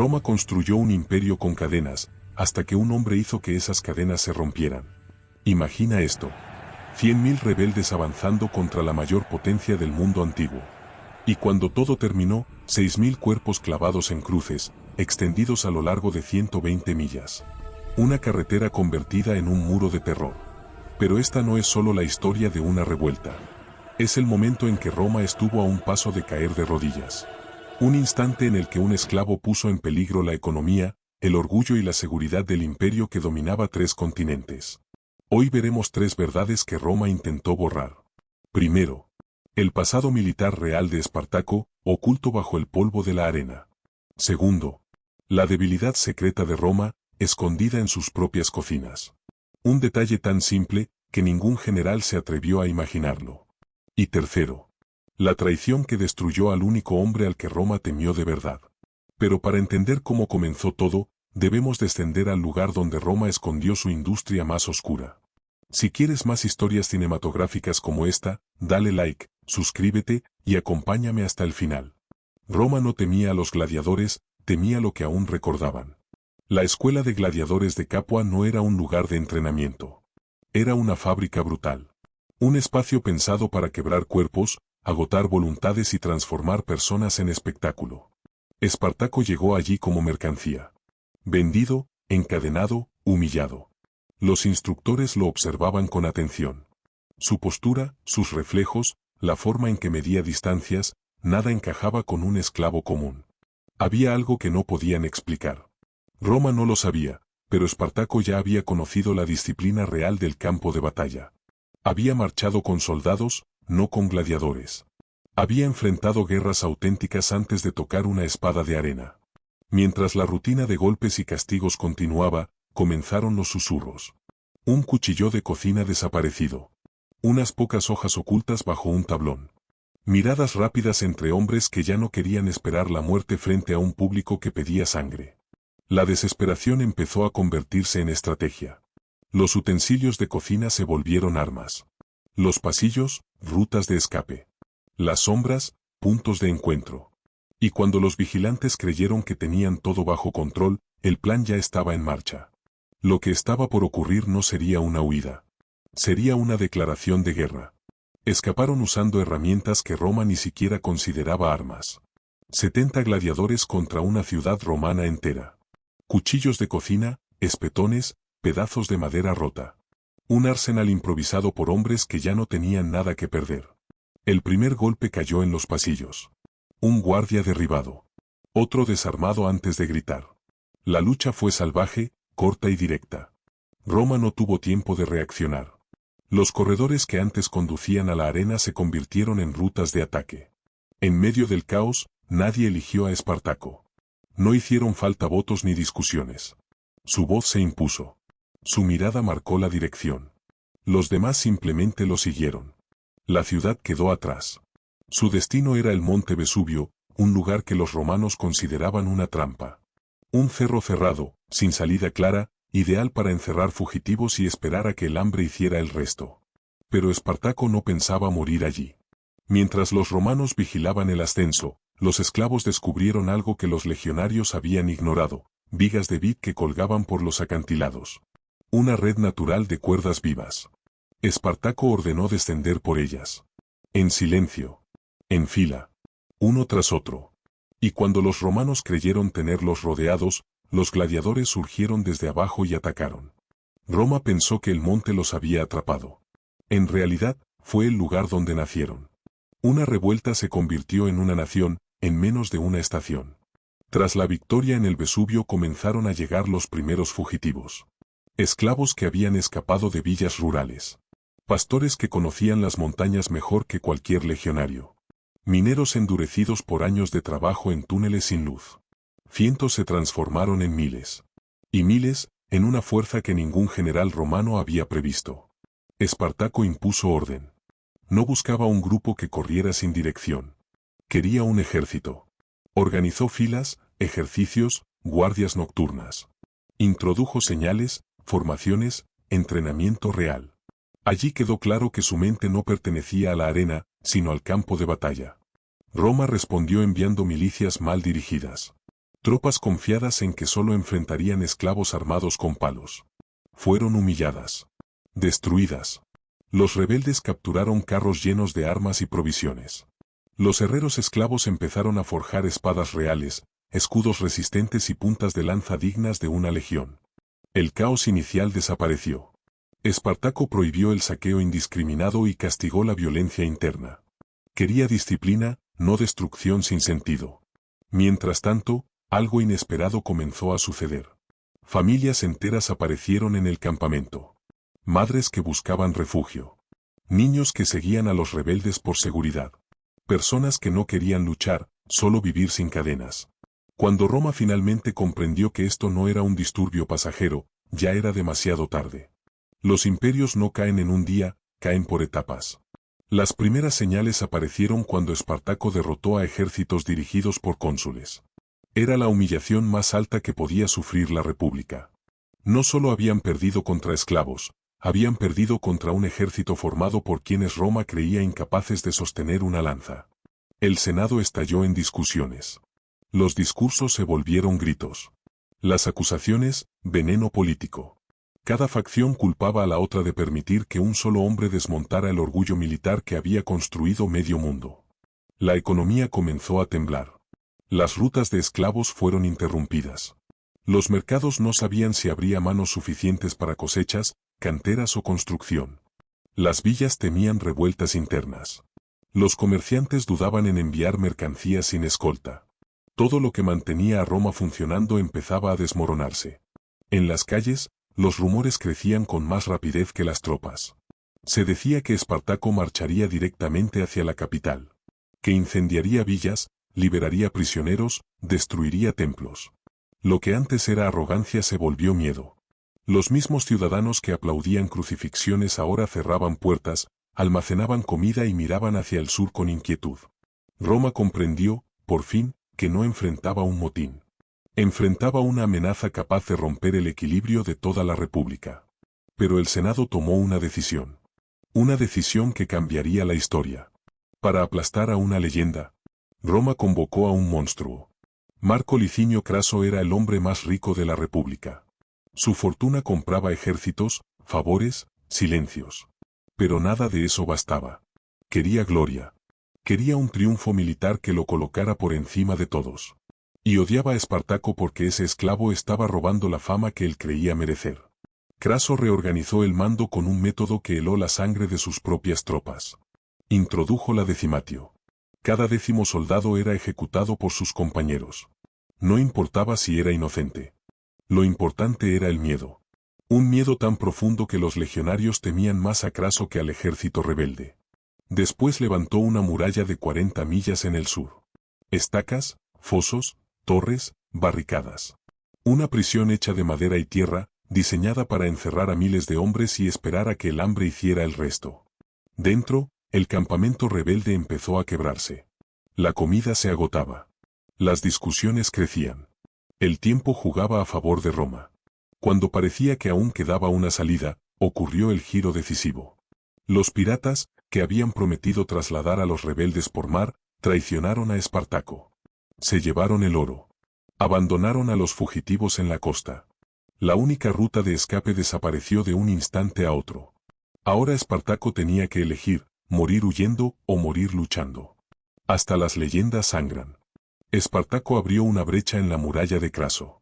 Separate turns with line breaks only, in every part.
Roma construyó un imperio con cadenas, hasta que un hombre hizo que esas cadenas se rompieran. Imagina esto. 100.000 rebeldes avanzando contra la mayor potencia del mundo antiguo. Y cuando todo terminó, 6.000 cuerpos clavados en cruces, extendidos a lo largo de 120 millas. Una carretera convertida en un muro de terror. Pero esta no es solo la historia de una revuelta. Es el momento en que Roma estuvo a un paso de caer de rodillas. Un instante en el que un esclavo puso en peligro la economía, el orgullo y la seguridad del imperio que dominaba 3 continentes. Hoy veremos 3 verdades que Roma intentó borrar. Primero, el pasado militar real de Espartaco, oculto bajo el polvo de la arena. Segundo, la debilidad secreta de Roma, escondida en sus propias cocinas. Un detalle tan simple, que ningún general se atrevió a imaginarlo. Y tercero, la traición que destruyó al único hombre al que Roma temió de verdad. Pero para entender cómo comenzó todo, debemos descender al lugar donde Roma escondió su industria más oscura. Si quieres más historias cinematográficas como esta, dale like, suscríbete y acompáñame hasta el final. Roma no temía a los gladiadores, temía lo que aún recordaban. La escuela de gladiadores de Capua no era un lugar de entrenamiento. Era una fábrica brutal. Un espacio pensado para quebrar cuerpos, agotar voluntades y transformar personas en espectáculo. Espartaco llegó allí como mercancía. Vendido, encadenado, humillado. Los instructores lo observaban con atención. Su postura, sus reflejos, la forma en que medía distancias, nada encajaba con un esclavo común. Había algo que no podían explicar. Roma no lo sabía, pero Espartaco ya había conocido la disciplina real del campo de batalla. Había marchado con soldados, no con gladiadores. Había enfrentado guerras auténticas antes de tocar una espada de arena. Mientras la rutina de golpes y castigos continuaba, comenzaron los susurros. Un cuchillo de cocina desaparecido. Unas pocas hojas ocultas bajo un tablón. Miradas rápidas entre hombres que ya no querían esperar la muerte frente a un público que pedía sangre. La desesperación empezó a convertirse en estrategia. Los utensilios de cocina se volvieron armas. Los pasillos, rutas de escape. Las sombras, puntos de encuentro. Y cuando los vigilantes creyeron que tenían todo bajo control, el plan ya estaba en marcha. Lo que estaba por ocurrir no sería una huida. Sería una declaración de guerra. Escaparon usando herramientas que Roma ni siquiera consideraba armas. 70 gladiadores contra una ciudad romana entera. Cuchillos de cocina, espetones, pedazos de madera rota. Un arsenal improvisado por hombres que ya no tenían nada que perder. El primer golpe cayó en los pasillos. Un guardia derribado. Otro desarmado antes de gritar. La lucha fue salvaje, corta y directa. Roma no tuvo tiempo de reaccionar. Los corredores que antes conducían a la arena se convirtieron en rutas de ataque. En medio del caos, nadie eligió a Espartaco. No hicieron falta votos ni discusiones. Su voz se impuso. Su mirada marcó la dirección. Los demás simplemente lo siguieron. La ciudad quedó atrás. Su destino era el monte Vesubio, un lugar que los romanos consideraban una trampa. Un cerro cerrado, sin salida clara, ideal para encerrar fugitivos y esperar a que el hambre hiciera el resto. Pero Espartaco no pensaba morir allí. Mientras los romanos vigilaban el ascenso, los esclavos descubrieron algo que los legionarios habían ignorado, vigas de vid que colgaban por los acantilados. Una red natural de cuerdas vivas. Espartaco ordenó descender por ellas. En silencio. En fila. Uno tras otro. Y cuando los romanos creyeron tenerlos rodeados, los gladiadores surgieron desde abajo y atacaron. Roma pensó que el monte los había atrapado. En realidad, fue el lugar donde nacieron. Una revuelta se convirtió en una nación, en menos de una estación. Tras la victoria en el Vesubio comenzaron a llegar los primeros fugitivos. Esclavos que habían escapado de villas rurales. Pastores que conocían las montañas mejor que cualquier legionario. Mineros endurecidos por años de trabajo en túneles sin luz. Cientos se transformaron en miles. Y miles, en una fuerza que ningún general romano había previsto. Espartaco impuso orden. No buscaba un grupo que corriera sin dirección. Quería un ejército. Organizó filas, ejercicios, guardias nocturnas. Introdujo señales, formaciones, entrenamiento real. Allí quedó claro que su mente no pertenecía a la arena, sino al campo de batalla. Roma respondió enviando milicias mal dirigidas. Tropas confiadas en que solo enfrentarían esclavos armados con palos. Fueron humilladas. Destruidas. Los rebeldes capturaron carros llenos de armas y provisiones. Los herreros esclavos empezaron a forjar espadas reales, escudos resistentes y puntas de lanza dignas de una legión. El caos inicial desapareció. Espartaco prohibió el saqueo indiscriminado y castigó la violencia interna. Quería disciplina, no destrucción sin sentido. Mientras tanto, algo inesperado comenzó a suceder. Familias enteras aparecieron en el campamento. Madres que buscaban refugio. Niños que seguían a los rebeldes por seguridad. Personas que no querían luchar, solo vivir sin cadenas. Cuando Roma finalmente comprendió que esto no era un disturbio pasajero, ya era demasiado tarde. Los imperios no caen en un día, caen por etapas. Las primeras señales aparecieron cuando Espartaco derrotó a ejércitos dirigidos por cónsules. Era la humillación más alta que podía sufrir la República. No solo habían perdido contra esclavos, habían perdido contra un ejército formado por quienes Roma creía incapaces de sostener una lanza. El Senado estalló en discusiones. Los discursos se volvieron gritos. Las acusaciones, veneno político. Cada facción culpaba a la otra de permitir que un solo hombre desmontara el orgullo militar que había construido medio mundo. La economía comenzó a temblar. Las rutas de esclavos fueron interrumpidas. Los mercados no sabían si habría manos suficientes para cosechas, canteras o construcción. Las villas temían revueltas internas. Los comerciantes dudaban en enviar mercancías sin escolta. Todo lo que mantenía a Roma funcionando empezaba a desmoronarse. En las calles, los rumores crecían con más rapidez que las tropas. Se decía que Espartaco marcharía directamente hacia la capital. Que incendiaría villas, liberaría prisioneros, destruiría templos. Lo que antes era arrogancia se volvió miedo. Los mismos ciudadanos que aplaudían crucifixiones ahora cerraban puertas, almacenaban comida y miraban hacia el sur con inquietud. Roma comprendió, por fin, que no enfrentaba un motín. Enfrentaba una amenaza capaz de romper el equilibrio de toda la República. Pero el Senado tomó una decisión. Una decisión que cambiaría la historia. Para aplastar a una leyenda, Roma convocó a un monstruo. Marco Licinio Craso era el hombre más rico de la República. Su fortuna compraba ejércitos, favores, silencios. Pero nada de eso bastaba. Quería gloria. Quería un triunfo militar que lo colocara por encima de todos. Y odiaba a Espartaco porque ese esclavo estaba robando la fama que él creía merecer. Craso reorganizó el mando con un método que heló la sangre de sus propias tropas. Introdujo la decimatio. Cada 10º soldado era ejecutado por sus compañeros. No importaba si era inocente. Lo importante era el miedo. Un miedo tan profundo que los legionarios temían más a Craso que al ejército rebelde. Después levantó una muralla de 40 millas en el sur. Estacas, fosos, torres, barricadas. Una prisión hecha de madera y tierra, diseñada para encerrar a miles de hombres y esperar a que el hambre hiciera el resto. Dentro, el campamento rebelde empezó a quebrarse. La comida se agotaba. Las discusiones crecían. El tiempo jugaba a favor de Roma. Cuando parecía que aún quedaba una salida, ocurrió el giro decisivo. Los piratas, que habían prometido trasladar a los rebeldes por mar, traicionaron a Espartaco. Se llevaron el oro. Abandonaron a los fugitivos en la costa. La única ruta de escape desapareció de un instante a otro. Ahora Espartaco tenía que elegir, morir huyendo o morir luchando. Hasta las leyendas sangran. Espartaco abrió una brecha en la muralla de Craso.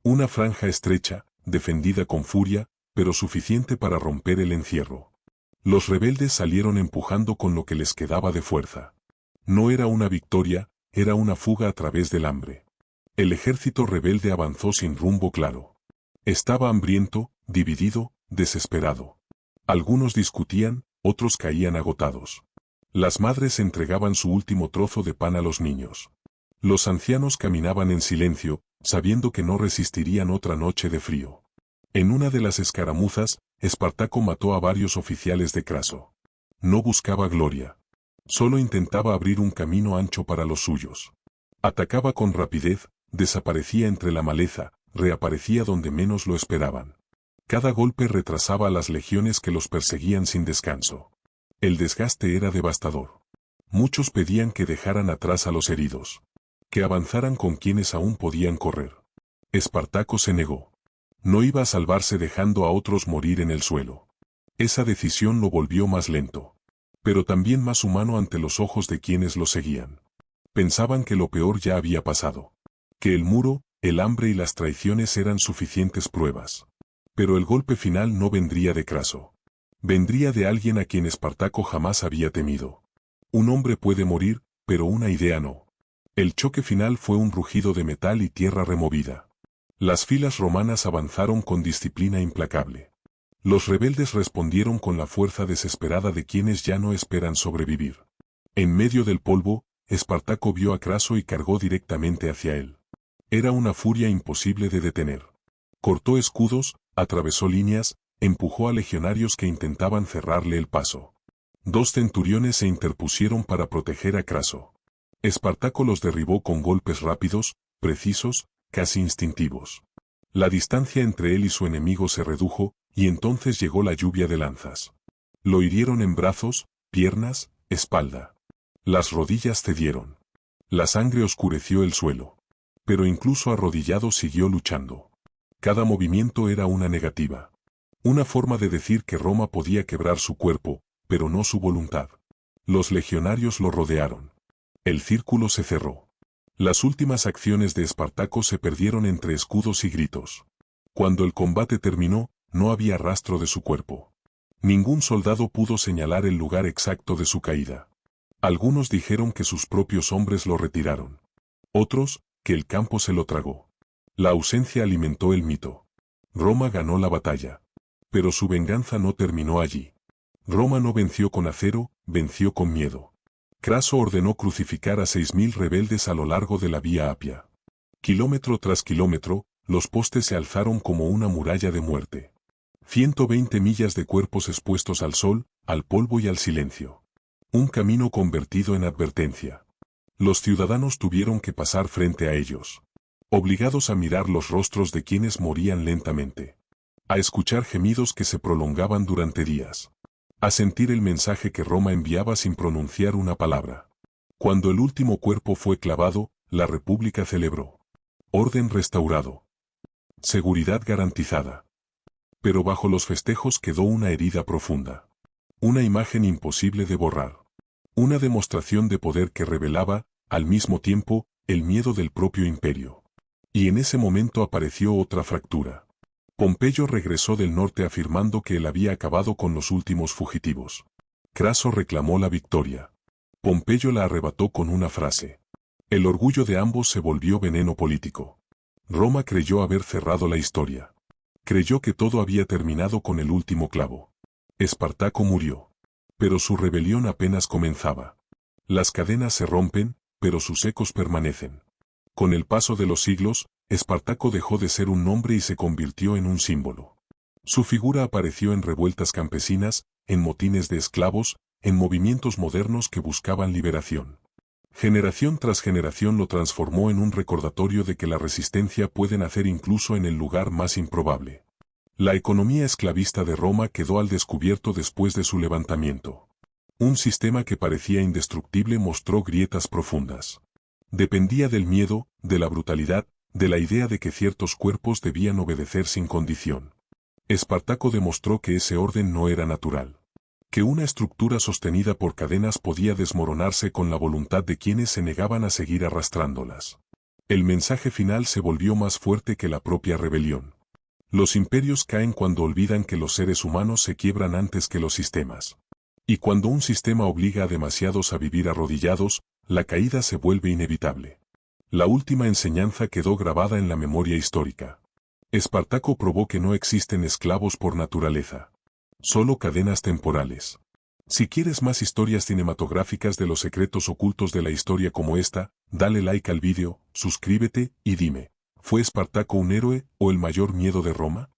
Una franja estrecha, defendida con furia, pero suficiente para romper el encierro. Los rebeldes salieron empujando con lo que les quedaba de fuerza. No era una victoria, era una fuga a través del hambre. El ejército rebelde avanzó sin rumbo claro. Estaba hambriento, dividido, desesperado. Algunos discutían, otros caían agotados. Las madres entregaban su último trozo de pan a los niños. Los ancianos caminaban en silencio, sabiendo que no resistirían otra noche de frío. En una de las escaramuzas, Espartaco mató a varios oficiales de Craso. No buscaba gloria. Solo intentaba abrir un camino ancho para los suyos. Atacaba con rapidez, desaparecía entre la maleza, reaparecía donde menos lo esperaban. Cada golpe retrasaba a las legiones que los perseguían sin descanso. El desgaste era devastador. Muchos pedían que dejaran atrás a los heridos. que avanzaran con quienes aún podían correr. Espartaco se negó. No iba a salvarse dejando a otros morir en el suelo. Esa decisión lo volvió más lento, pero también más humano ante los ojos de quienes lo seguían. Pensaban que lo peor ya había pasado, que el muro, el hambre y las traiciones eran suficientes pruebas. Pero el golpe final no vendría de Craso. Vendría de alguien a quien Espartaco jamás había temido. Un hombre puede morir, pero una idea no. El choque final fue un rugido de metal y tierra removida. Las filas romanas avanzaron con disciplina implacable. Los rebeldes respondieron con la fuerza desesperada de quienes ya no esperan sobrevivir. En medio del polvo, Espartaco vio a Craso y cargó directamente hacia él. Era una furia imposible de detener. Cortó escudos, atravesó líneas, empujó a legionarios que intentaban cerrarle el paso. 2 centuriones se interpusieron para proteger a Craso. Espartaco los derribó con golpes rápidos, precisos, casi instintivos. La distancia entre él y su enemigo se redujo, y entonces llegó la lluvia de lanzas. Lo hirieron en brazos, piernas, espalda. Las rodillas cedieron. La sangre oscureció el suelo. Pero incluso arrodillado siguió luchando. Cada movimiento era una negativa. Una forma de decir que Roma podía quebrar su cuerpo, pero no su voluntad. Los legionarios lo rodearon. El círculo se cerró. Las últimas acciones de Espartaco se perdieron entre escudos y gritos. Cuando el combate terminó, no había rastro de su cuerpo. Ningún soldado pudo señalar el lugar exacto de su caída. Algunos dijeron que sus propios hombres lo retiraron. Otros, que el campo se lo tragó. La ausencia alimentó el mito. Roma ganó la batalla. Pero su venganza no terminó allí. Roma no venció con acero, venció con miedo. Craso ordenó crucificar a 6.000 rebeldes a lo largo de la Vía Apia. Kilómetro tras kilómetro, los postes se alzaron como una muralla de muerte. 120 millas de cuerpos expuestos al sol, al polvo y al silencio. Un camino convertido en advertencia. Los ciudadanos tuvieron que pasar frente a ellos. Obligados a mirar los rostros de quienes morían lentamente. A escuchar gemidos que se prolongaban durante días. A sentir el mensaje que Roma enviaba sin pronunciar una palabra. Cuando el último cuerpo fue clavado, la República celebró. Orden restaurado. Seguridad garantizada. Pero bajo los festejos quedó una herida profunda. Una imagen imposible de borrar. Una demostración de poder que revelaba, al mismo tiempo, el miedo del propio imperio. Y en ese momento apareció otra fractura. Pompeyo regresó del norte afirmando que él había acabado con los últimos fugitivos. Craso reclamó la victoria. Pompeyo la arrebató con una frase. El orgullo de ambos se volvió veneno político. Roma creyó haber cerrado la historia. Creyó que todo había terminado con el último clavo. Espartaco murió. Pero su rebelión apenas comenzaba. Las cadenas se rompen, pero sus ecos permanecen. Con el paso de los siglos, Espartaco dejó de ser un nombre y se convirtió en un símbolo. Su figura apareció en revueltas campesinas, en motines de esclavos, en movimientos modernos que buscaban liberación. Generación tras generación lo transformó en un recordatorio de que la resistencia puede nacer incluso en el lugar más improbable. La economía esclavista de Roma quedó al descubierto después de su levantamiento. Un sistema que parecía indestructible mostró grietas profundas. Dependía del miedo, de la brutalidad, de la idea de que ciertos cuerpos debían obedecer sin condición. Espartaco demostró que ese orden no era natural. Que una estructura sostenida por cadenas podía desmoronarse con la voluntad de quienes se negaban a seguir arrastrándolas. El mensaje final se volvió más fuerte que la propia rebelión. Los imperios caen cuando olvidan que los seres humanos se quiebran antes que los sistemas. Y cuando un sistema obliga a demasiados a vivir arrodillados, la caída se vuelve inevitable. La última enseñanza quedó grabada en la memoria histórica. Espartaco probó que no existen esclavos por naturaleza. Solo cadenas temporales. Si quieres más historias cinematográficas de los secretos ocultos de la historia como esta, dale like al vídeo, suscríbete y dime, ¿fue Espartaco un héroe o el mayor miedo de Roma?